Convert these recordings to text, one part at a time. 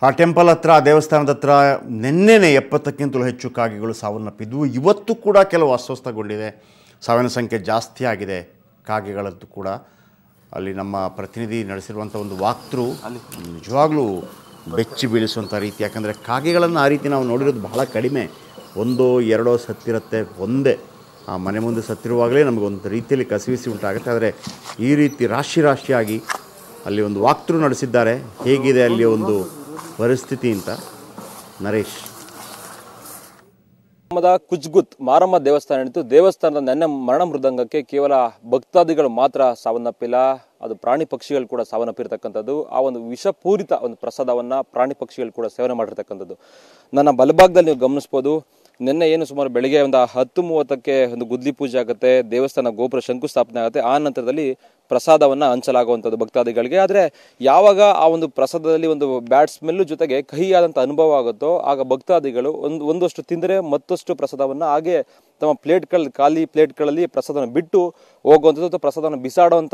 ಆ ಟೆಂಪಲ್ ಹತ್ರ ದೇವಸ್ಥಾನದ ಹತ್ರ ನಿನ್ನೆನೇ 70ಕ್ಕಿಂತಲೂ ಹೆಚ್ಚು ಕಾಗೆಗಳು ಸಾವನ್ನಪ್ಪಿದ್ವು. ಇವತ್ತು ಕೂಡ ಕೆಲವು ಅಸ್ವಸ್ಥಗೊಂಡಿದೆ, ಸಾವಿನ ಸಂಖ್ಯೆ ಜಾಸ್ತಿ ಆಗಿದೆ ಕಾಗೆಗಳದ್ದು ಕೂಡ. ಅಲ್ಲಿ ನಮ್ಮ ಪ್ರತಿನಿಧಿ ನಡೆಸಿರುವಂಥ ಒಂದು ವಾಕ್ಥ್ರೂ ನಿಜವಾಗ್ಲೂ ಬೆಚ್ಚಿ ಬೀಳಿಸುವಂಥ ರೀತಿ. ಯಾಕಂದರೆ ಕಾಗೆಗಳನ್ನು ಆ ರೀತಿ ನಾವು ನೋಡಿರೋದು ಬಹಳ ಕಡಿಮೆ, ಒಂದೋ ಎರಡೋ ಸತ್ತಿರುತ್ತೆ, ಒಂದೇ ಆ ಮನೆ ಮುಂದೆ ಸತ್ತಿರುವಾಗಲೇ ನಮಗೊಂದು ರೀತಿಯಲ್ಲಿ ಕಸಿವಿಸಿ ಉಂಟಾಗುತ್ತೆ. ಆದರೆ ಈ ರೀತಿ ರಾಶಿಯಾಗಿ ಅಲ್ಲಿ ಒಂದು ವಾಕ್ಥ್ರೂ ನಡೆಸಿದ್ದಾರೆ, ಹೇಗಿದೆ ಅಲ್ಲಿ ಒಂದು ಪರಿಸ್ಥಿತಿ ಅಂತ. ನರೇಶ್. ಕುಜ್ಗುತ್ ಮಾರಮ್ಮ ದೇವಸ್ಥಾನ ಇತ್ತು. ದೇವಸ್ಥಾನದ ನೆನ್ನೆ ಮರಣ ಮೃದಂಗಕ್ಕೆ ಕೇವಲ ಭಕ್ತಾದಿಗಳು ಮಾತ್ರ ಸಾವನ್ನಪ್ಪಿಲ್ಲ, ಅದು ಪ್ರಾಣಿ ಪಕ್ಷಿಗಳು ಕೂಡ ಸಾವನ್ನಪ್ಪಿರ್ತಕ್ಕಂಥದ್ದು. ಆ ಒಂದು ವಿಷಪೂರಿತ ಒಂದು ಪ್ರಸಾದವನ್ನ ಪ್ರಾಣಿ ಪಕ್ಷಿಗಳು ಕೂಡ ಸೇವನೆ ಮಾಡಿರ್ತಕ್ಕಂಥದ್ದು. ನನ್ನ ಬಲಭಾಗದಲ್ಲಿ ನೀವು ಗಮನಿಸ್ಬೋದು, ನಿನ್ನೆ ಏನು ಸುಮಾರು ಬೆಳಿಗ್ಗೆ ಒಂದು 10:30ಕ್ಕೆ ಒಂದು ಗುದ್ಲಿ ಪೂಜೆ ಆಗುತ್ತೆ, ದೇವಸ್ಥಾನ ಗೋಪುರ ಶಂಕುಸ್ಥಾಪನೆ ಆಗುತ್ತೆ. ಆ ನಂತರದಲ್ಲಿ ಪ್ರಸಾದವನ್ನ ಹಂಚಲಾಗುವಂಥದ್ದು ಭಕ್ತಾದಿಗಳಿಗೆ. ಆದರೆ ಯಾವಾಗ ಆ ಒಂದು ಪ್ರಸಾದದಲ್ಲಿ ಒಂದು ಬ್ಯಾಡ್ ಸ್ಮೆಲ್ಲು ಜೊತೆಗೆ ಕಹಿಯಾದಂಥ ಅನುಭವ ಆಗುತ್ತೋ ಆಗ ಭಕ್ತಾದಿಗಳು ಒಂದಷ್ಟು ತಿಂದರೆ ಮತ್ತಷ್ಟು ಪ್ರಸಾದವನ್ನ ಹಾಗೆ ತಮ್ಮ ಖಾಲಿ ಪ್ಲೇಟ್ಗಳಲ್ಲಿ ಪ್ರಸಾದವನ್ನು ಬಿಟ್ಟು ಹೋಗುವಂಥದ್ದು ಅಥವಾ ಪ್ರಸಾದವನ್ನು ಬಿಸಾಡುವಂಥ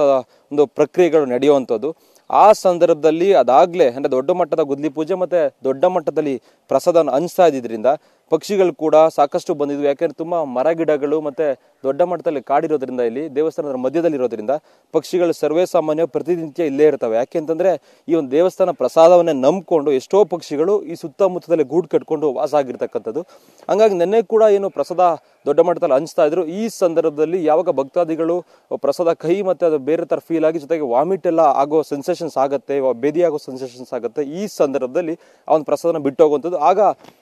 ಒಂದು ಪ್ರಕ್ರಿಯೆಗಳು ನಡೆಯುವಂಥದ್ದು. ಆ ಸಂದರ್ಭದಲ್ಲಿ ಅದಾಗಲೇ ಅಂದರೆ ದೊಡ್ಡ ಮಟ್ಟದ ಗುದ್ಲಿ ಪೂಜೆ ಮತ್ತು ದೊಡ್ಡ ಮಟ್ಟದಲ್ಲಿ ಪ್ರಸಾದವನ್ನು ಹಂಚ್ತಾ ಇದ್ದಿದ್ದರಿಂದ ಪಕ್ಷಿಗಳು ಕೂಡ ಸಾಕಷ್ಟು ಬಂದಿದ್ವು. ಯಾಕೆಂದರೆ ತುಂಬ ಮರ ಗಿಡಗಳು ಮತ್ತು ದೊಡ್ಡ ಮಟ್ಟದಲ್ಲಿ ಕಾಡಿರೋದ್ರಿಂದ, ಇಲ್ಲಿ ದೇವಸ್ಥಾನದ ಮಧ್ಯದಲ್ಲಿರೋದ್ರಿಂದ ಪಕ್ಷಿಗಳು ಸರ್ವೇ ಸಾಮಾನ್ಯ ಪ್ರತಿನಿತ್ಯ ಇಲ್ಲೇ ಇರ್ತವೆ. ಯಾಕೆಂತಂದರೆ ಈ ಒಂದು ದೇವಸ್ಥಾನ ಪ್ರಸಾದವನ್ನೇ ನಂಬಿಕೊಂಡು ಎಷ್ಟೋ ಪಕ್ಷಿಗಳು ಈ ಸುತ್ತಮುತ್ತದಲ್ಲಿ ಗೂಡು ಕಟ್ಕೊಂಡು ವಾಸ ಆಗಿರ್ತಕ್ಕಂಥದ್ದು. ಹಂಗಾಗಿ ನಿನ್ನೆ ಕೂಡ ಏನು ಪ್ರಸಾದ ದೊಡ್ಡ ಮಟ್ಟದಲ್ಲಿ ಹಂಚ್ತಾ ಇದ್ರು. ಈ ಸಂದರ್ಭದಲ್ಲಿ ಯಾವಾಗ ಭಕ್ತಾದಿಗಳು ಪ್ರಸಾದ ಕಹಿ ಮತ್ತು ಅದು ಬೇರೆ ಥರ ಫೀಲ್ ಆಗಿ ಜೊತೆಗೆ ವಾಮಿಟ್ ಎಲ್ಲ ಆಗೋ ಸೆನ್ಸೇಷನ್ಸ್ ಆಗುತ್ತೆ, ಬೇದಿ ಆಗೋ ಸೆನ್ಸೇಷನ್ಸ್ ಆಗುತ್ತೆ, ಈ ಸಂದರ್ಭದಲ್ಲಿ ಆ ಒಂದು ಪ್ರಸಾದನ ಬಿಟ್ಟು ಹೋಗುವಂಥದ್ದು. ಆಗ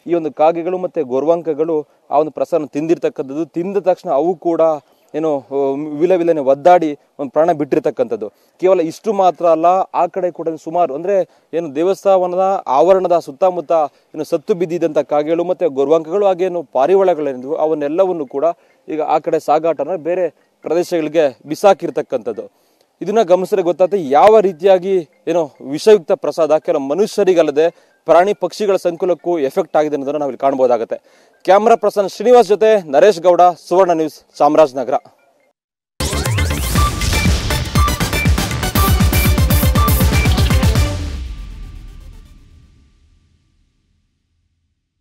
ಈ ಒಂದು ಕಾಗೆಗಳು ಮತ್ತು ಗೊರವಂಕಗಳು ಆ ಒಂದು ಪ್ರಸಾದನ ತಿಂದಿರ್ತಕ್ಕಂಥದ್ದು. ತಿಂದ ತಕ್ಷಣ ಅವು ಕೂಡ ಏನು ವಿಲನೆ ಒದ್ದಾಡಿ ಒಂದು ಪ್ರಾಣ ಬಿಟ್ಟಿರ್ತಕ್ಕಂಥದ್ದು. ಕೇವಲ ಇಷ್ಟು ಮಾತ್ರ ಅಲ್ಲ, ಆ ಕಡೆ ಕೂಡ ಸುಮಾರು ಅಂದರೆ ಏನು ದೇವಸ್ಥಾನದ ಆವರಣದ ಸುತ್ತಮುತ್ತ ಏನು ಸತ್ತು ಬಿದ್ದಿದ್ದಂಥ ಕಾಗೆಗಳು ಮತ್ತು ಗೊರವಂಕಗಳು ಹಾಗೇನು ಪಾರಿವಾಳಗಳೇನಿದ್ವು ಅವನ್ನೆಲ್ಲವನ್ನು ಕೂಡ ಈಗ ಆ ಕಡೆ ಸಾಗಾಟನ ಬೇರೆ ಪ್ರದೇಶಗಳಿಗೆ ಬಿಸಾಕಿರ್ತಕ್ಕಂಥದ್ದು. ಇದನ್ನ ಗಮನಿಸಿದ್ರೆ ಗೊತ್ತಾಗುತ್ತೆ ಯಾವ ರೀತಿಯಾಗಿ ಏನೋ ವಿಷಯುಕ್ತ ಪ್ರಸಾದ ಕೆಲವು ಮನುಷ್ಯರಿಗಲ್ಲದೆ ಪ್ರಾಣಿ ಪಕ್ಷಿಗಳ ಸಂಕುಲಕ್ಕೂ ಎಫೆಕ್ಟ್ ಆಗಿದೆ ಅನ್ನೋದನ್ನು ನಾವಿಲ್ಲಿ ಕಾಣಬಹುದಾಗುತ್ತೆ. ಕ್ಯಾಮರಾ ಪರ್ಸನ್ ಶ್ರೀನಿವಾಸ್ ಜೊತೆ ನರೇಶ್ ಗೌಡ, ಸುವರ್ಣ ನ್ಯೂಸ್, ಚಾಮರಾಜನಗರ.